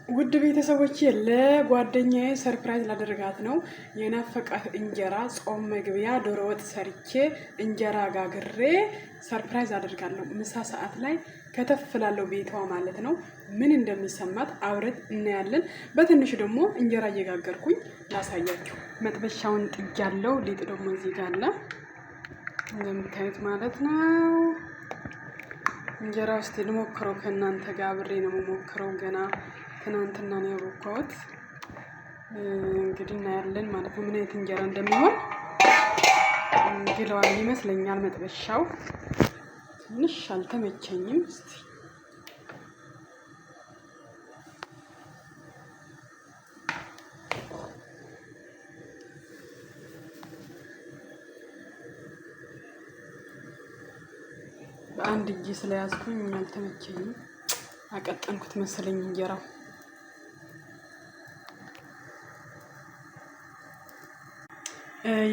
ውድ ቤተሰቦቼ ለጓደኛዬ ሰርፕራይዝ ላደርጋት ነው። የናፈቃት እንጀራ ጾም መግቢያ ዶሮ ወጥ ሰርቼ እንጀራ ጋግሬ ሰርፕራይዝ አደርጋለሁ። ምሳ ሰዓት ላይ ከተፍላለሁ ቤቷ ማለት ነው። ምን እንደሚሰማት አብረን እናያለን። በትንሹ ደግሞ እንጀራ እየጋገርኩኝ ላሳያችሁ። መጥበሻውን ጥጃለሁ። ሊጥ ደግሞ እዚህ ጋር አለ እንደምታዩት ማለት ነው። እንጀራ ውስጥ ልሞክረው ከእናንተ ጋር አብሬ ነው የምሞክረው። ገና ትናንትና ነው ያቦካሁት። እንግዲህ እናያለን ማለት ነው ምን አይነት እንጀራ እንደሚሆን። ግለዋል ይመስለኛል። መጥበሻው ትንሽ አልተመቸኝም። እስቲ በአንድ እጅ ስለያዝኩኝ አልተመቸኝም። አቀጠንኩት መሰለኝ እንጀራው።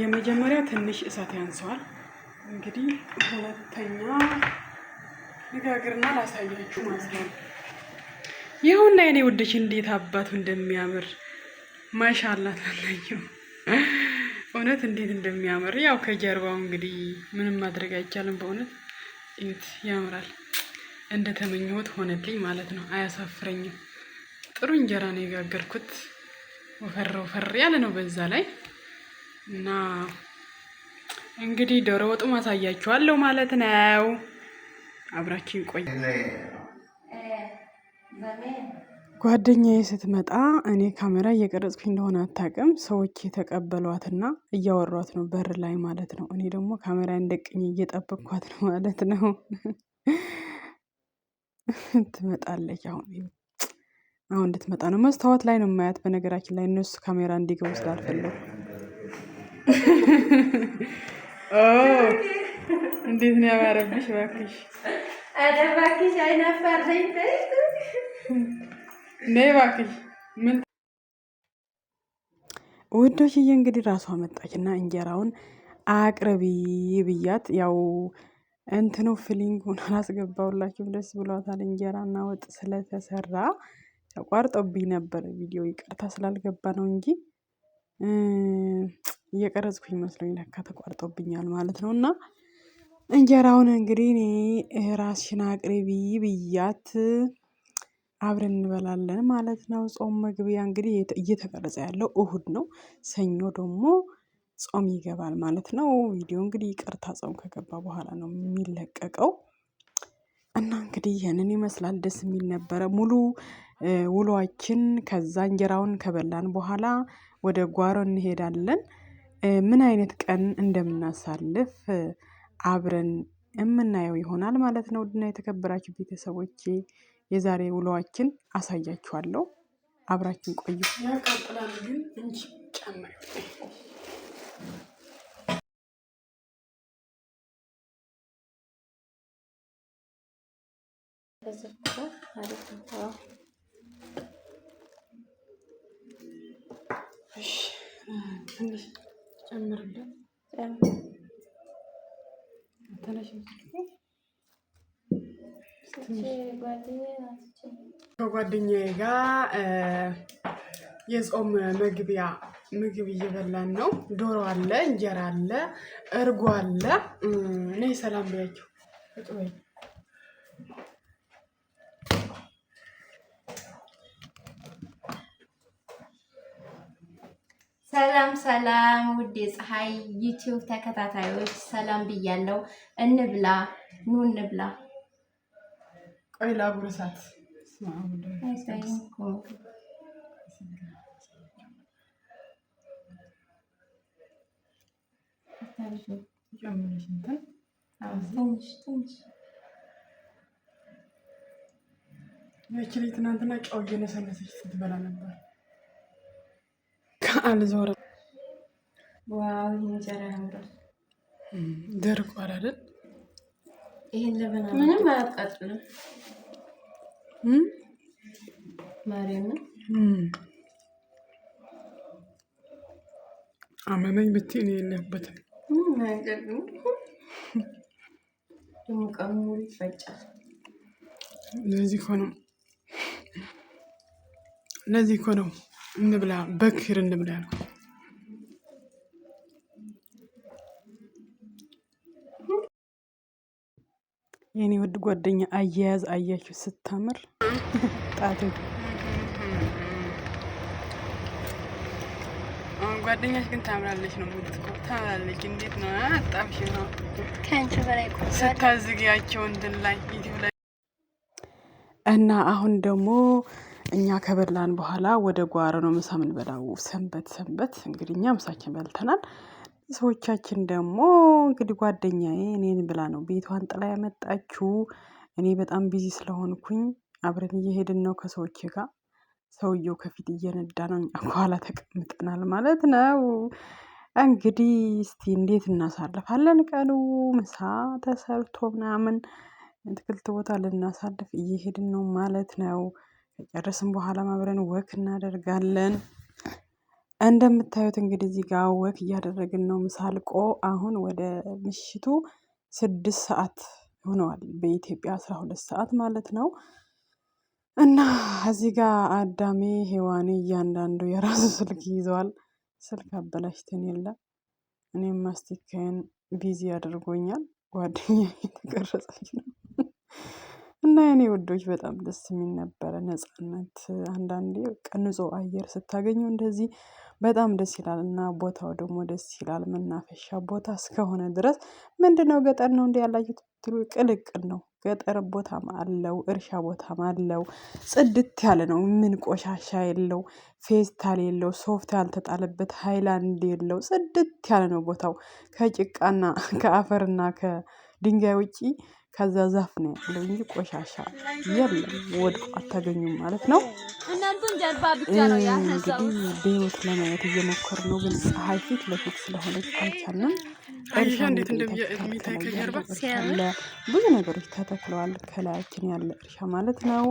የመጀመሪያ ትንሽ እሳት ያንሰዋል። እንግዲህ ሁለተኛ ንጋግርና ላሳያችሁ ማለት ነው። ይሁን ላይ እኔ ውድሽ እንዴት አባቱ እንደሚያምር ማሻአላ ታላየው። እውነት እንዴት እንደሚያምር ያው ከጀርባው እንግዲህ ምንም ማድረግ አይቻልም። በእውነት እዩት፣ ያምራል። እንደተመኘሁት ሆነልኝ ማለት ነው። አያሳፍረኝም። ጥሩ እንጀራ ነው የጋገርኩት። ወፈር ያለ ነው በዛ ላይ እና እንግዲህ ዶሮ ወጡ ማሳያችኋለሁ ማለት ነው። አብራችን ቆይ። ጓደኛዬ ስትመጣ እኔ ካሜራ እየቀረጽኩኝ እንደሆነ አታውቅም። ሰዎች የተቀበሏትና እያወሯት ነው በር ላይ ማለት ነው። እኔ ደግሞ ካሜራ እንደቅኝ እየጠበቅኳት ነው ማለት ነው። ትመጣለች። አሁን እንድትመጣ ነው። መስታወት ላይ ነው የማያት። በነገራችን ላይ እነሱ ካሜራ እንዲገቡ ስላልፈለጉ። እንዴት ነው ያማረብሽ! እባክሽ እባክሽ፣ አይናፋርኝ ነይ እባክሽ። ምን ውዶችዬ፣ እንግዲህ ራሷ መጣችና እንጀራውን አቅርቢ ብያት ያው እንትኑ ፊሊንጉን አላስገባውላችሁም። ደስ ብሏታል። እንጀራና ወጥ ስለተሰራ ተቋርጦብኝ ነበር ቪዲዮ። ይቅርታ ስላልገባ ነው እንጂ እየቀረጽኩኝ መስሎኝ ለካ ተቋርጦብኛል ማለት ነው። እና እንጀራውን እንግዲህ እኔ ራስሽን አቅርቢ ብያት አብረን እንበላለን ማለት ነው። ጾም መግቢያ እንግዲህ እየተቀረጸ ያለው እሁድ ነው። ሰኞ ደግሞ ጾም ይገባል ማለት ነው። ቪዲዮ እንግዲህ ይቅርታ ጾም ከገባ በኋላ ነው የሚለቀቀው። እና እንግዲህ ይህንን ይመስላል። ደስ የሚል ነበረ ሙሉ ውሏችን። ከዛ እንጀራውን ከበላን በኋላ ወደ ጓሮ እንሄዳለን። ምን አይነት ቀን እንደምናሳልፍ አብረን የምናየው ይሆናል ማለት ነው። ውድና የተከበራችሁ ቤተሰቦቼ የዛሬ ውሏችን አሳያችኋለሁ። አብራችን ቆዩ። ያቃጥላል ግን እንጂ ጨምር ትንሽ ጨምርልን። ከጓደኛዬ ጋር የጾም መግቢያ ምግብ እየበላን ነው። ዶሮ አለ፣ እንጀራ አለ፣ እርጎ አለ። እኔ ሰላም ብያችሁ ሰላም ሰላም፣ ውድ የፀሐይ ዩቲዩብ ተከታታዮች ሰላም ብያለሁ። እንብላ፣ ኑ እንብላ። ቆይ ላጉርሳት። ያቺ ትናንትና ጨው እየነሰነሰች ስትበላ ነበር። አልዞረም። ዋው እንጀራ ያምራል። ደርቋል አይደል? ይሄን ለበና ምንም አያቃጥልም። ማርያም አመመኝ ብትይ እኔ የለሁበትም። ደግሞ ቀኑ ሙሉ ይፈጫል። ለዚህ እኮ ነው ለዚህ እኮ ነው እንብላ በክር እንብላ ያልኩት። የኔ ውድ ጓደኛ አያያዝ አያችሁ ስታምር ጣቱ ጓደኛሽ ግን ታምራለች ነው የምትቆ ታምራለች። እንዴት ነው አጣብሽ ነው ከአንቺ በላይ ስታዝጊያቸው እንትን ላይ ዩቲዩብ ላይ እና አሁን ደግሞ እኛ ከበላን በኋላ ወደ ጓሮ ነው ምሳ የምንበላው። ሰንበት እንግዲህ እኛ ምሳችን በልተናል። ሰዎቻችን ደግሞ እንግዲህ ጓደኛዬ እኔን ብላ ነው ቤቷን ጥላ ያመጣችው። እኔ በጣም ቢዚ ስለሆንኩኝ አብረን እየሄድን ነው ከሰዎች ጋር። ሰውየው ከፊት እየነዳ ነው፣ እኛ ከኋላ ተቀምጠናል ማለት ነው። እንግዲህ እስቲ እንዴት እናሳልፋለን ቀኑ። ምሳ ተሰርቶ ምናምን አትክልት ቦታ ልናሳልፍ እየሄድን ነው ማለት ነው። ከጨረስን በኋላ አብረን ወክ እናደርጋለን። እንደምታዩት እንግዲህ እዚህ ጋር ወክ እያደረግን ነው። ምሳ አልቆ አሁን ወደ ምሽቱ 6 ሰዓት ሆነዋል። በኢትዮጵያ 12 ሰዓት ማለት ነው። እና እዚህ ጋር አዳሜ ሔዋኔ እያንዳንዱ የራሱ ስልክ ይዘዋል። ስልክ አበላሽተን የለ እኔም ማስቲካዬን ቢዚ አድርጎኛል። ጓደኛ የተቀረጸች ነው። እና የኔ ውዶች በጣም ደስ የሚል ነበረ። ነፃነት አንዳንዴ በቃ ንጹህ አየር ስታገኙ እንደዚህ በጣም ደስ ይላል። እና ቦታው ደግሞ ደስ ይላል። መናፈሻ ቦታ እስከሆነ ድረስ ምንድነው ገጠር ነው እንዴ ያላችሁት ትሉ ቅልቅል ነው። ገጠር ቦታም አለው፣ እርሻ ቦታም አለው። ጽድት ያለ ነው። ምን ቆሻሻ የለው፣ ፌስታል የለው፣ ሶፍት ያልተጣለበት ሃይላንድ የለው። ጽድት ያለ ነው ቦታው። ከጭቃና ከአፈርና ከድንጋይ ውጪ ከዛ ዛፍ ነው ያለው እንጂ ቆሻሻ የለም። ወድቆ አታገኙም ማለት ነው። እንግዲህ በህይወት ለማየት እየሞከር ነው፣ ግን ፀሐይ ፊት ለፊት ስለሆነች አልቻልንም። ብዙ ነገሮች ተተክለዋል ከላያችን ያለ እርሻ ማለት ነው።